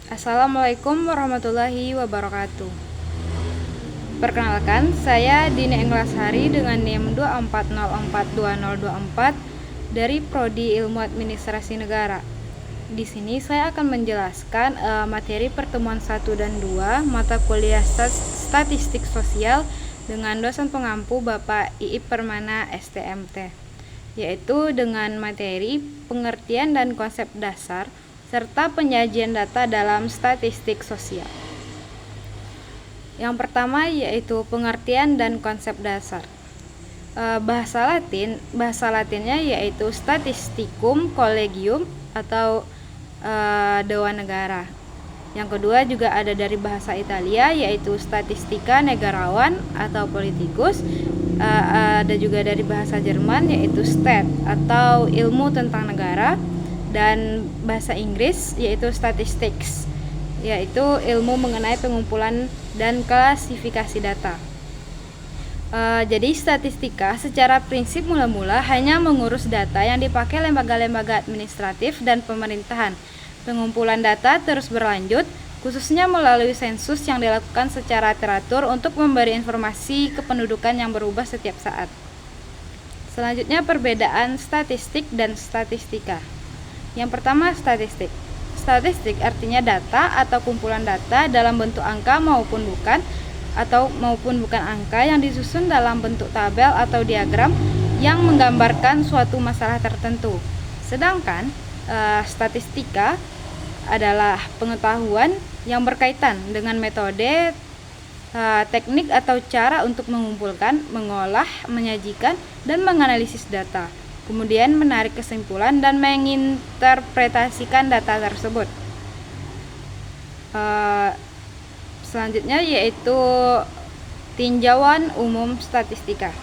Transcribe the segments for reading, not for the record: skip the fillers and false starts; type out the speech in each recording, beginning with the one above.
Assalamualaikum warahmatullahi wabarakatuh. Perkenalkan, saya Dini Englasari dengan NIM 24042024 dari Prodi Ilmu Administrasi Negara. Di sini saya akan menjelaskan materi pertemuan 1 dan 2 mata kuliah Statistik Sosial dengan dosen pengampu Bapak Iip Permana STMT, yaitu dengan materi pengertian dan konsep dasar serta penyajian data dalam statistik sosial. Yang pertama yaitu pengertian dan konsep dasar. Bahasa Latinnya yaitu Statisticum Collegium atau Dewan Negara. Yang kedua juga ada dari bahasa Italia yaitu Statistika Negarawan atau Politicus. Ada juga dari bahasa Jerman yaitu Stat atau ilmu tentang negara, dan bahasa Inggris yaitu Statistics, yaitu ilmu mengenai pengumpulan dan klasifikasi data. Jadi statistika secara prinsip mula-mula hanya mengurus data yang dipakai lembaga-lembaga administratif dan pemerintahan. Pengumpulan data terus berlanjut, khususnya melalui sensus yang dilakukan secara teratur untuk memberi informasi kependudukan yang berubah setiap saat. Selanjutnya perbedaan statistik dan statistika. Yang pertama, statistik. Statistik artinya data atau kumpulan data dalam bentuk angka maupun bukan angka yang disusun dalam bentuk tabel atau diagram yang menggambarkan suatu masalah tertentu. Sedangkan statistika adalah pengetahuan yang berkaitan dengan metode, teknik atau cara untuk mengumpulkan, mengolah, menyajikan, dan menganalisis data, kemudian menarik kesimpulan dan menginterpretasikan data tersebut. Selanjutnya yaitu tinjauan umum statistika.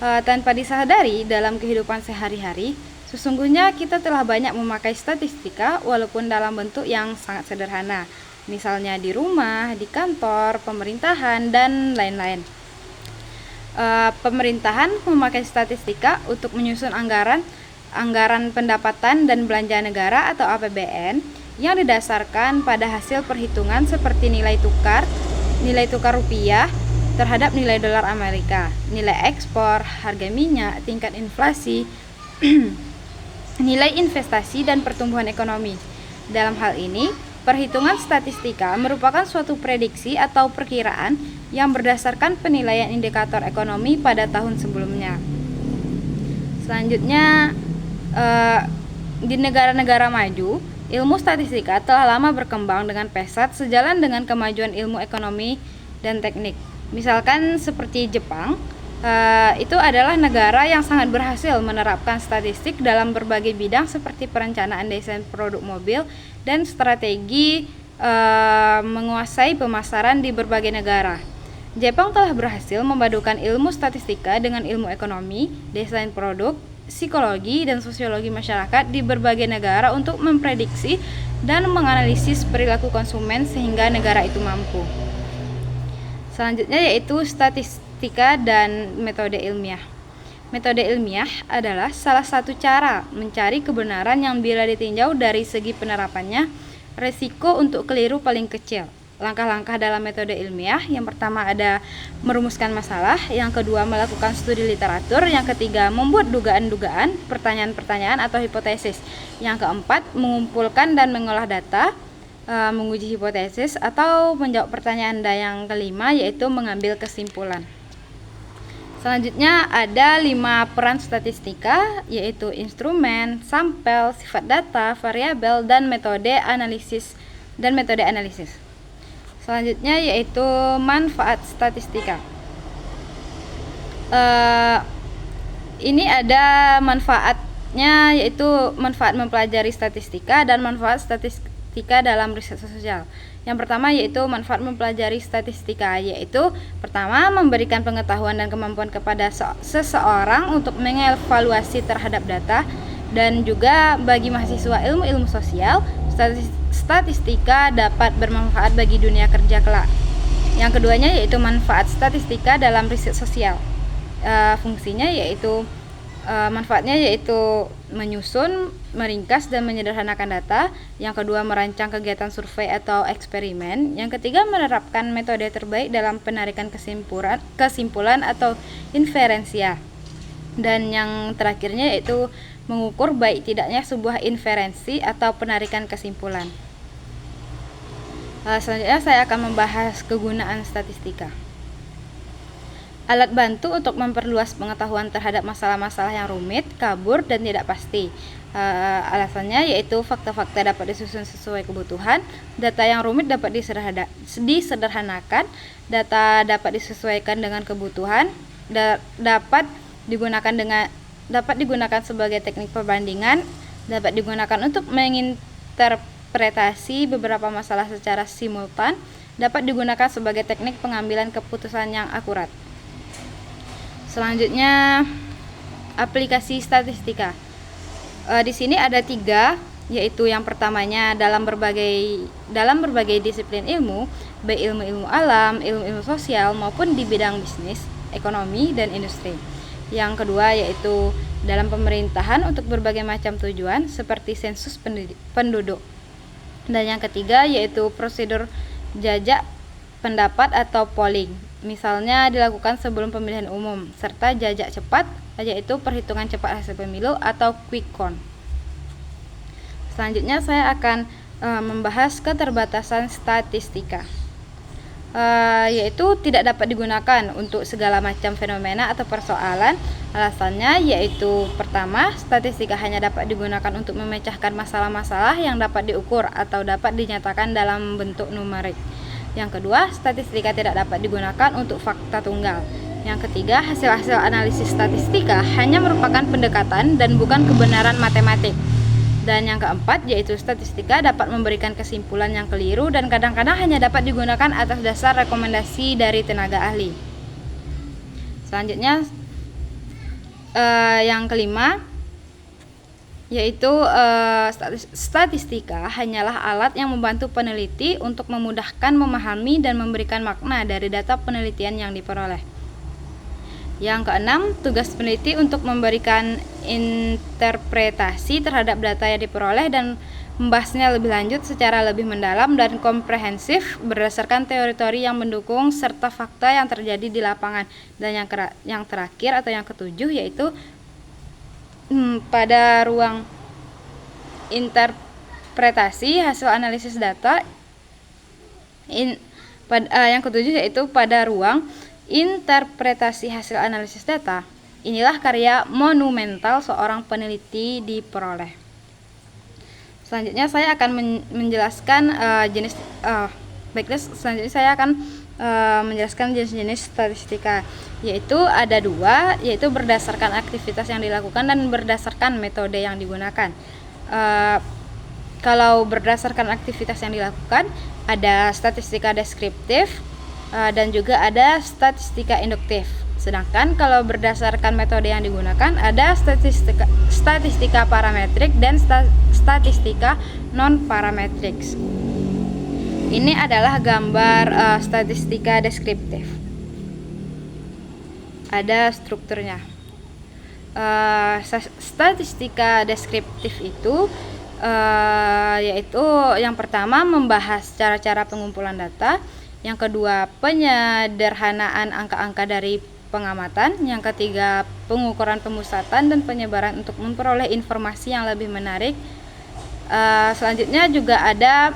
Tanpa disadari dalam kehidupan sehari-hari, sesungguhnya kita telah banyak memakai statistika walaupun dalam bentuk yang sangat sederhana, misalnya di rumah, di kantor, pemerintahan, dan lain-lain. Pemerintahan memakai statistika untuk menyusun anggaran pendapatan dan belanja negara atau APBN yang didasarkan pada hasil perhitungan seperti nilai tukar rupiah terhadap nilai dolar Amerika, nilai ekspor, harga minyak, tingkat inflasi, nilai investasi, dan pertumbuhan ekonomi. Dalam hal ini, perhitungan statistika merupakan suatu prediksi atau perkiraan yang berdasarkan penilaian indikator ekonomi pada tahun sebelumnya. Selanjutnya, di negara-negara maju, ilmu statistika telah lama berkembang dengan pesat sejalan dengan kemajuan ilmu ekonomi dan teknik. Misalkan seperti Jepang, itu adalah negara yang sangat berhasil menerapkan statistik dalam berbagai bidang seperti perencanaan desain produk mobil dan strategi menguasai pemasaran di berbagai negara. Jepang telah berhasil memadukan ilmu statistika dengan ilmu ekonomi, desain produk, psikologi, dan sosiologi masyarakat di berbagai negara untuk memprediksi dan menganalisis perilaku konsumen sehingga negara itu mampu. Selanjutnya yaitu statistika dan metode ilmiah. Metode ilmiah adalah salah satu cara mencari kebenaran yang bila ditinjau dari segi penerapannya, resiko untuk keliru paling kecil. Langkah-langkah dalam metode ilmiah, yang pertama ada merumuskan masalah, yang kedua melakukan studi literatur, yang ketiga membuat dugaan-dugaan, pertanyaan-pertanyaan atau hipotesis, yang keempat mengumpulkan dan mengolah data, menguji hipotesis atau menjawab pertanyaan, dan yang kelima yaitu mengambil kesimpulan. Selanjutnya ada 5 peran statistika, yaitu instrumen, sampel, sifat data, variabel, dan metode analisis. Selanjutnya yaitu manfaat statistika. Ini ada manfaatnya, yaitu manfaat mempelajari statistika dan manfaat statistika dalam riset sosial. Yang pertama yaitu manfaat mempelajari statistika, yaitu pertama memberikan pengetahuan dan kemampuan kepada seseorang untuk mengevaluasi terhadap data, dan juga bagi mahasiswa ilmu-ilmu sosial, statistika dapat bermanfaat bagi dunia kerja kelak. Yang keduanya yaitu manfaat statistika dalam riset sosial. Fungsinya yaitu Manfaatnya yaitu menyusun, meringkas, dan menyederhanakan data. Yang kedua, merancang kegiatan survei atau eksperimen. Yang ketiga, menerapkan metode terbaik dalam penarikan kesimpulan atau inferensia. Dan yang terakhirnya yaitu mengukur baik tidaknya sebuah inferensi atau penarikan kesimpulan. Selanjutnya saya akan membahas kegunaan statistika. Alat bantu untuk memperluas pengetahuan terhadap masalah-masalah yang rumit, kabur, dan tidak pasti. Alasannya yaitu fakta-fakta dapat disusun sesuai kebutuhan, data yang rumit dapat disederhanakan, data dapat disesuaikan dengan kebutuhan, dapat digunakan sebagai teknik perbandingan, dapat digunakan untuk menginterpretasi beberapa masalah secara simultan, dapat digunakan sebagai teknik pengambilan keputusan yang akurat. Selanjutnya, aplikasi statistika. Di sini ada 3, yaitu yang pertamanya dalam berbagai disiplin ilmu, baik ilmu alam, ilmu sosial maupun di bidang bisnis, ekonomi, dan industri. Yang kedua yaitu dalam pemerintahan untuk berbagai macam tujuan seperti sensus penduduk. Dan yang ketiga yaitu prosedur jajak pendapat atau polling. Misalnya dilakukan sebelum pemilihan umum, serta jajak cepat, yaitu perhitungan cepat hasil pemilu atau quick count. Selanjutnya saya akan membahas keterbatasan statistika, yaitu tidak dapat digunakan untuk segala macam fenomena atau persoalan. Alasannya yaitu pertama, statistika hanya dapat digunakan untuk memecahkan masalah-masalah yang dapat diukur atau dapat dinyatakan dalam bentuk numerik. Yang kedua, statistika tidak dapat digunakan untuk fakta tunggal. Yang ketiga, hasil-hasil analisis statistika hanya merupakan pendekatan dan bukan kebenaran matematik. Dan yang keempat, yaitu statistika dapat memberikan kesimpulan yang keliru dan kadang-kadang hanya dapat digunakan atas dasar rekomendasi dari tenaga ahli. Selanjutnya, yang kelima, yaitu statistika hanyalah alat yang membantu peneliti untuk memudahkan memahami dan memberikan makna dari data penelitian yang diperoleh. Yang keenam, tugas peneliti untuk memberikan interpretasi terhadap data yang diperoleh dan membahasnya lebih lanjut secara lebih mendalam dan komprehensif berdasarkan teori-teori yang mendukung serta fakta yang terjadi di lapangan. Dan yang terakhir atau yang ketujuh yaitu pada ruang interpretasi hasil analisis data. Yang ketujuh yaitu pada ruang interpretasi hasil analisis data. Inilah karya monumental seorang peneliti diperoleh. Selanjutnya saya akan menjelaskan jenis-jenis statistika, yaitu ada 2, yaitu berdasarkan aktivitas yang dilakukan dan berdasarkan metode yang digunakan. Kalau berdasarkan aktivitas yang dilakukan, ada statistika deskriptif dan juga ada statistika induktif. Sedangkan kalau berdasarkan metode yang digunakan, ada statistika parametrik dan statistika non-parametrik. Ini adalah gambar statistika deskriptif. Ada strukturnya. Statistika deskriptif itu yaitu yang pertama membahas cara-cara pengumpulan data, yang kedua penyederhanaan angka-angka dari pengamatan, yang ketiga pengukuran pemusatan dan penyebaran untuk memperoleh informasi yang lebih menarik. Selanjutnya juga ada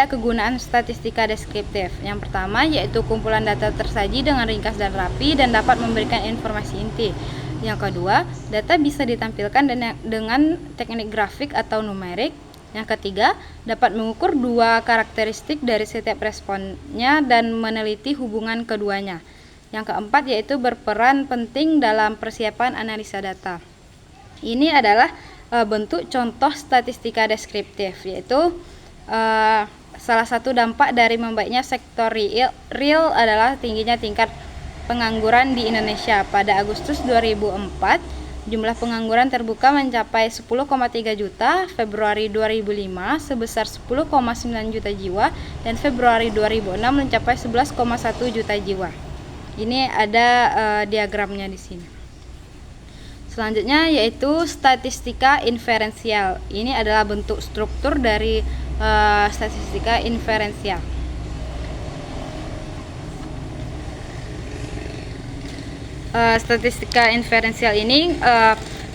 kegunaan statistika deskriptif. Yang pertama yaitu kumpulan data tersaji dengan ringkas dan rapi dan dapat memberikan informasi inti. Yang kedua, data bisa ditampilkan dengan teknik grafik atau numerik. Yang ketiga, dapat mengukur 2 karakteristik dari setiap responnya dan meneliti hubungan keduanya. Yang keempat yaitu berperan penting dalam persiapan analisa data. Ini adalah bentuk contoh statistika deskriptif, yaitu salah satu dampak dari membaiknya sektor real adalah tingginya tingkat pengangguran di Indonesia. Pada Agustus 2004, jumlah pengangguran terbuka mencapai 10,3 juta, Februari 2005 sebesar 10,9 juta jiwa, dan Februari 2006 mencapai 11,1 juta jiwa. Ini ada diagramnya di sini. Selanjutnya yaitu statistika inferensial. Ini adalah bentuk struktur dari statistika inferensial. Statistika inferensial ini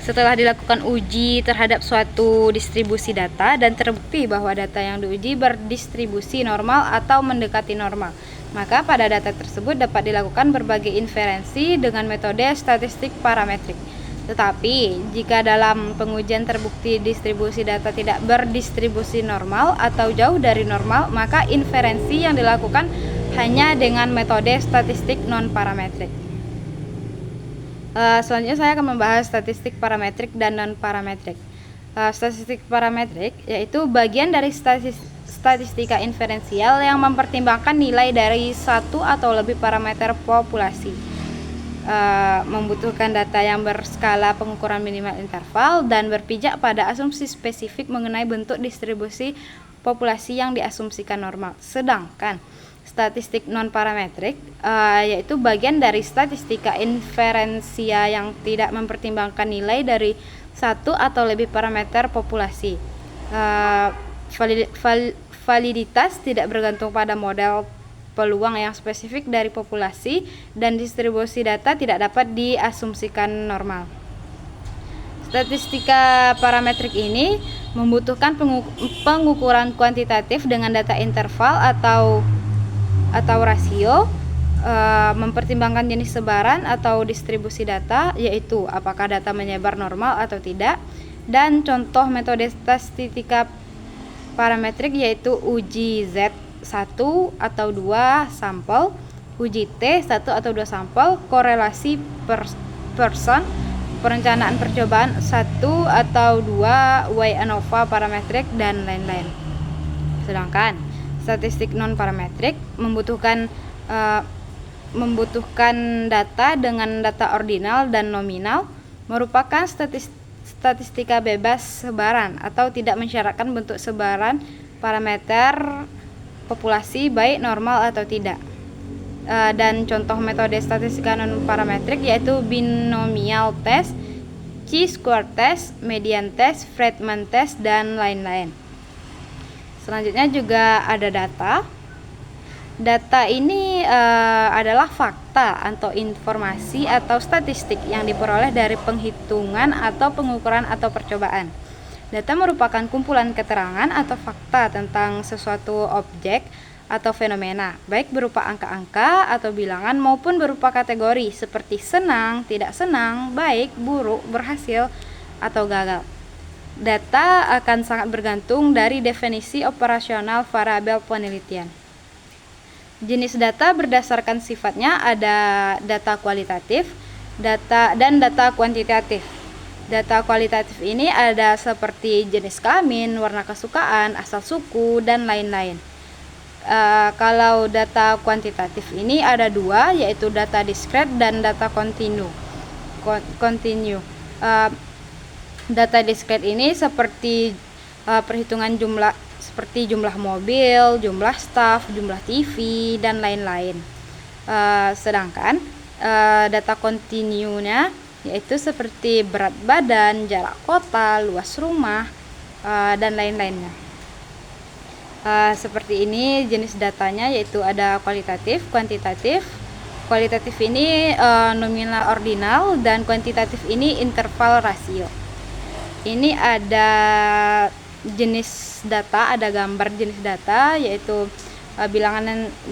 setelah dilakukan uji terhadap suatu distribusi data dan terbukti bahwa data yang diuji berdistribusi normal atau mendekati normal, maka pada data tersebut dapat dilakukan berbagai inferensi dengan metode statistik parametrik. Tetapi jika dalam pengujian terbukti distribusi data tidak berdistribusi normal atau jauh dari normal, maka inferensi yang dilakukan hanya dengan metode statistik non-parametrik. Selanjutnya saya akan membahas statistik parametrik dan non-parametrik. Statistik parametrik yaitu bagian dari statistika inferensial yang mempertimbangkan nilai dari satu atau lebih parameter populasi. Membutuhkan data yang berskala pengukuran minimal interval dan berpijak pada asumsi spesifik mengenai bentuk distribusi populasi yang diasumsikan normal. Sedangkan statistik non-parametrik yaitu bagian dari statistika inferensia yang tidak mempertimbangkan nilai dari satu atau lebih parameter populasi. Validitas tidak bergantung pada model peluang yang spesifik dari populasi dan distribusi data tidak dapat diasumsikan normal. Statistika parametrik ini membutuhkan pengukuran kuantitatif dengan data interval atau rasio, mempertimbangkan jenis sebaran atau distribusi data, yaitu apakah data menyebar normal atau tidak, dan contoh metode statistika parametrik yaitu uji Z1 atau 2 sampel, uji T 1 atau 2 sampel, korelasi person, perencanaan percobaan 1 atau 2 Y-ANOVA parametrik, dan lain-lain. Sedangkan statistik non-parametrik membutuhkan data dengan data ordinal dan nominal, merupakan statistika bebas sebaran atau tidak mensyaratkan bentuk sebaran parameter populasi baik normal atau tidak. Dan contoh metode statistika non-parametrik yaitu binomial test, chi-square test, median test, Friedman test, dan lain-lain. Selanjutnya juga ada data. Data ini adalah fakta atau informasi atau statistik yang diperoleh dari penghitungan atau pengukuran atau percobaan. Data merupakan kumpulan keterangan atau fakta tentang sesuatu objek atau fenomena, baik berupa angka-angka atau bilangan maupun berupa kategori seperti senang, tidak senang, baik, buruk, berhasil, atau gagal. Data akan sangat bergantung dari definisi operasional variabel penelitian. Jenis data berdasarkan sifatnya ada data kualitatif, dan data kuantitatif. Data kualitatif ini ada seperti jenis kelamin, warna kesukaan, asal suku, dan lain-lain. Kalau data kuantitatif ini ada dua, yaitu data diskret dan data kontinu. Data diskret ini seperti perhitungan jumlah mobil, jumlah staf, jumlah TV, dan lain-lain. Sedangkan data kontinunya yaitu seperti berat badan, jarak kota, luas rumah, dan lain-lainnya. Seperti ini jenis datanya, yaitu ada kualitatif, kuantitatif. Kualitatif ini nominal ordinal, dan kuantitatif ini interval rasio. Ini ada jenis data, ada gambar jenis data, yaitu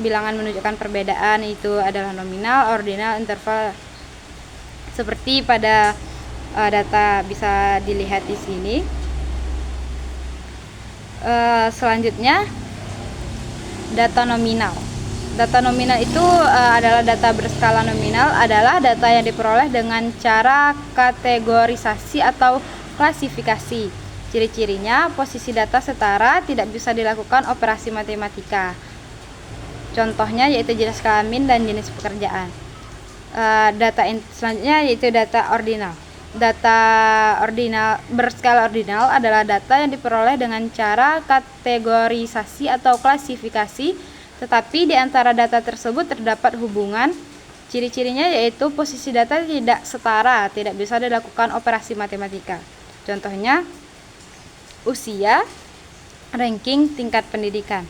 bilangan menunjukkan perbedaan itu adalah nominal, ordinal, interval. Seperti pada data bisa dilihat di sini. Selanjutnya data nominal. Data nominal itu adalah data berskala nominal, adalah data yang diperoleh dengan cara kategorisasi atau klasifikasi. Ciri-cirinya, posisi data setara, tidak bisa dilakukan operasi matematika. Contohnya yaitu jenis kelamin dan jenis pekerjaan. Selanjutnya yaitu data ordinal. Data ordinal berskala ordinal adalah data yang diperoleh dengan cara kategorisasi atau klasifikasi, tetapi di antara data tersebut terdapat hubungan Ciri-cirinya yaitu posisi data tidak setara, tidak bisa dilakukan operasi matematika. Contohnya usia, ranking, tingkat pendidikan.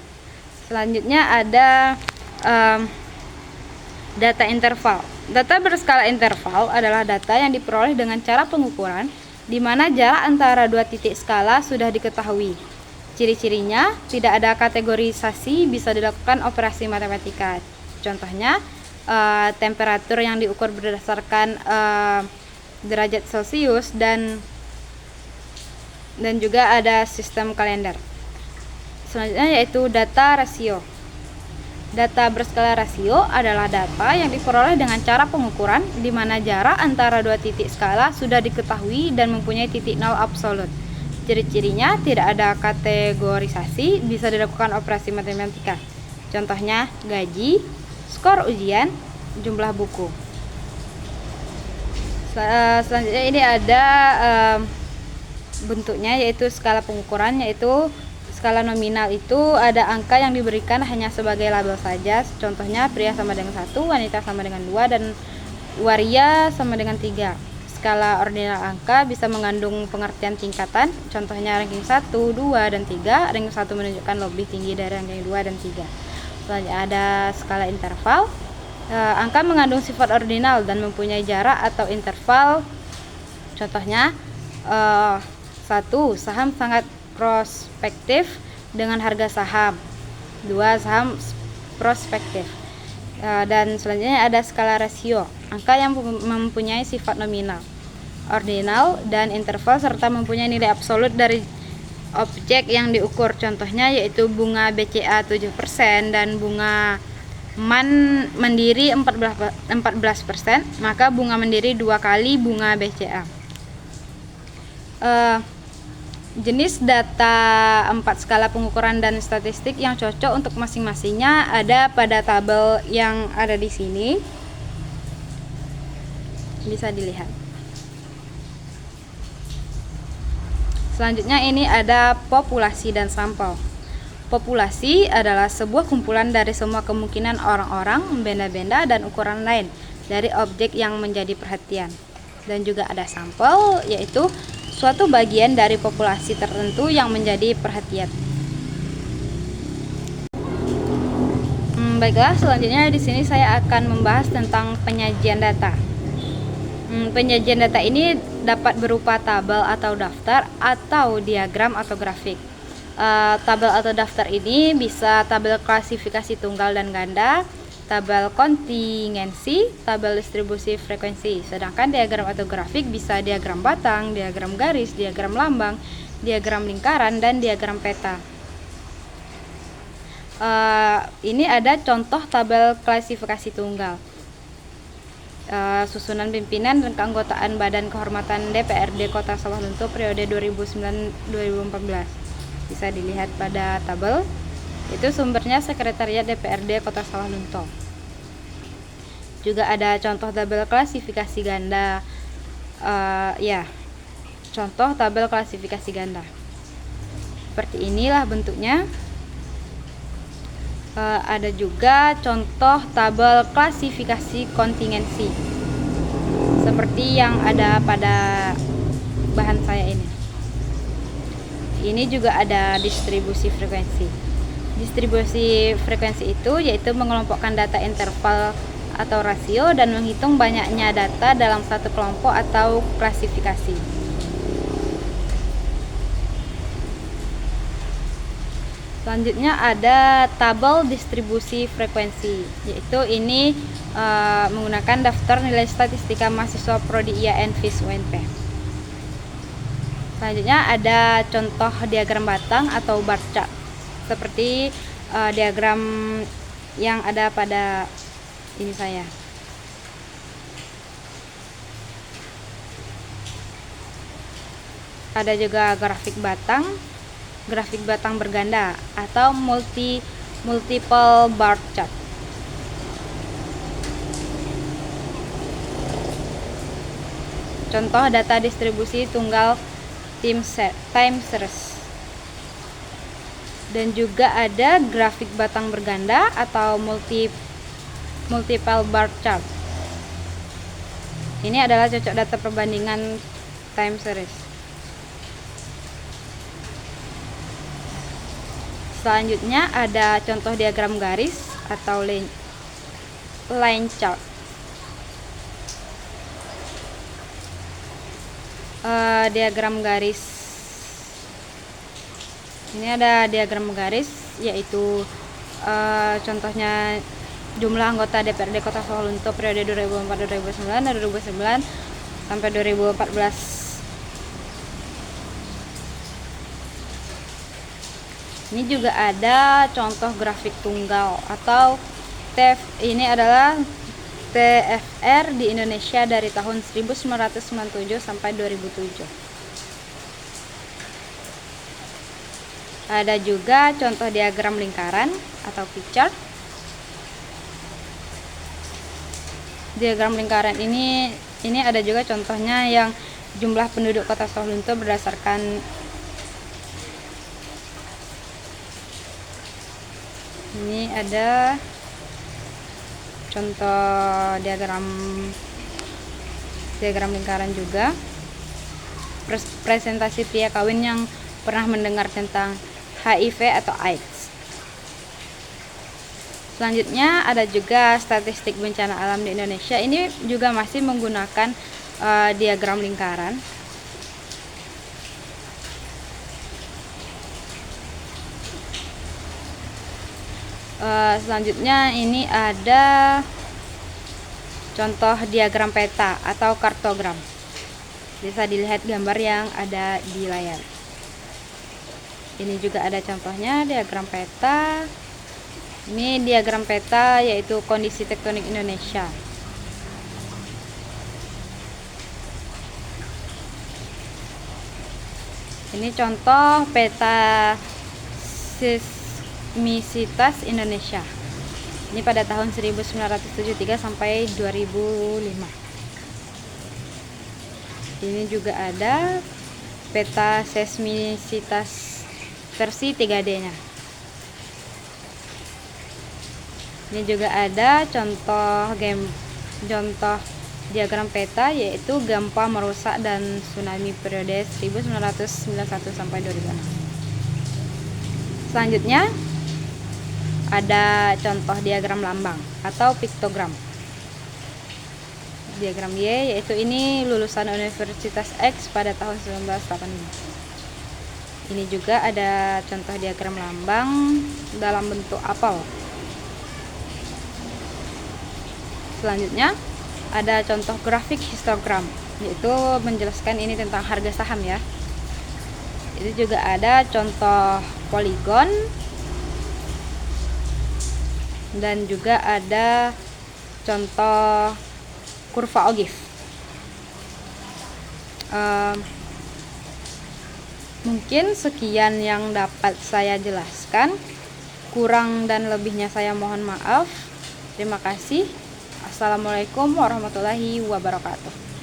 Selanjutnya ada data interval. Data berskala interval adalah data yang diperoleh dengan cara pengukuran di mana jarak antara dua titik skala sudah diketahui. Ciri-cirinya tidak ada kategorisasi, bisa dilakukan operasi matematika. Contohnya temperatur yang diukur berdasarkan derajat Celcius dan juga ada sistem kalender. Selanjutnya yaitu data rasio. Data berskala rasio adalah data yang diperoleh dengan cara pengukuran di mana jarak antara dua titik skala sudah diketahui dan mempunyai titik nol absolut. Ciri-cirinya tidak ada kategorisasi, bisa dilakukan operasi matematika. Contohnya gaji, skor ujian, jumlah buku. Selanjutnya ini ada bentuknya yaitu skala pengukuran, yaitu skala nominal itu ada angka yang diberikan hanya sebagai label saja. Contohnya pria sama dengan 1, wanita sama dengan 2, dan waria sama dengan 3. Skala ordinal angka bisa mengandung pengertian tingkatan. Contohnya ranking 1, 2, dan 3. Ranking 1 menunjukkan lebih tinggi dari ranking 2 dan 3. Selanjutnya ada skala interval. Angka mengandung sifat ordinal dan mempunyai jarak atau interval. Contohnya 1. Saham sangat prospektif dengan harga saham. 2. Saham prospektif. Dan selanjutnya ada skala rasio, angka yang mempunyai sifat nominal, ordinal, dan interval serta mempunyai nilai absolut dari objek yang diukur. Contohnya yaitu bunga BCA 7% dan bunga Mandiri 14%, maka bunga Mandiri 2 kali bunga BCA. Jenis data 4 skala pengukuran dan statistik yang cocok untuk masing-masingnya ada pada tabel yang ada di sini. Bisa dilihat. Selanjutnya ini ada populasi dan sampel. Populasi adalah sebuah kumpulan dari semua kemungkinan orang-orang, benda-benda, dan ukuran lain dari objek yang menjadi perhatian. Dan juga ada sampel, yaitu suatu bagian dari populasi tertentu yang menjadi perhatian. Baiklah, selanjutnya di sini saya akan membahas tentang penyajian data. Penyajian data ini dapat berupa tabel atau daftar atau diagram atau grafik. Tabel atau daftar ini bisa tabel klasifikasi tunggal dan ganda, tabel kontingensi, tabel distribusi frekuensi. Sedangkan diagram atau grafik bisa diagram batang, diagram garis, diagram lambang, diagram lingkaran, dan diagram peta. Ini ada contoh tabel klasifikasi tunggal. Susunan pimpinan dan keanggotaan Badan Kehormatan DPRD Kota Sawalunto periode 2009-2014. Bisa dilihat pada tabel. Itu sumbernya Sekretariat DPRD Kota Sawalunto. Juga ada contoh tabel klasifikasi ganda. Contoh tabel klasifikasi ganda. Seperti inilah bentuknya. Ada juga contoh tabel klasifikasi kontingensi. Seperti yang ada pada bahan saya ini. Ini juga ada distribusi frekuensi. Distribusi frekuensi itu yaitu mengelompokkan data interval atau rasio dan menghitung banyaknya data dalam satu kelompok atau klasifikasi. Selanjutnya ada tabel distribusi frekuensi, yaitu ini menggunakan daftar nilai statistika mahasiswa prodi IAIN FIS UNP. Selanjutnya ada contoh diagram batang atau bar chart, seperti diagram yang ada pada ini saya. Ada juga grafik batang berganda atau multiple bar chart. Contoh data distribusi tunggal time series. Dan juga ada grafik batang berganda atau multiple bar chart. Ini adalah cocok data perbandingan time series. Selanjutnya ada contoh diagram garis atau line chart. Diagram garis. Ini ada diagram garis, yaitu contohnya jumlah anggota DPRD Kota Sawalunto periode 2004-2009 dan 2009 sampai 2014. Ini juga ada contoh grafik tunggal atau ini adalah TFR di Indonesia dari tahun 1997 sampai 2007. Ada juga contoh diagram lingkaran atau pie chart. Diagram lingkaran ini ada juga contohnya yang jumlah penduduk Kota Sawalunto berdasarkan ini ada contoh diagram lingkaran juga. Presentasi pria kawin yang pernah mendengar tentang HIV atau AIDS. Selanjutnya ada juga statistik bencana alam di Indonesia. Ini juga masih menggunakan diagram lingkaran. Selanjutnya ini ada contoh diagram peta atau kartogram. Bisa dilihat gambar yang ada di layar. Ini juga ada contohnya diagram peta. Ini diagram peta yaitu kondisi tektonik Indonesia. Ini contoh peta seismisitas Indonesia. Ini pada tahun 1973 sampai 2005. Ini juga ada peta seismisitas versi 3D-nya. Ini juga ada contoh diagram peta yaitu gempa merusak dan tsunami periode 1991 sampai 2006. Selanjutnya ada contoh diagram lambang atau piktogram. Diagram Y yaitu ini lulusan Universitas X pada tahun 1985. Ini juga ada contoh diagram lambang dalam bentuk apel. Selanjutnya ada contoh grafik histogram, yaitu menjelaskan ini tentang harga saham ya. Itu juga ada contoh poligon dan juga ada contoh kurva Ogif. Mungkin sekian yang dapat saya jelaskan. Kurang dan lebihnya saya mohon maaf. Terima kasih. Assalamualaikum warahmatullahi wabarakatuh.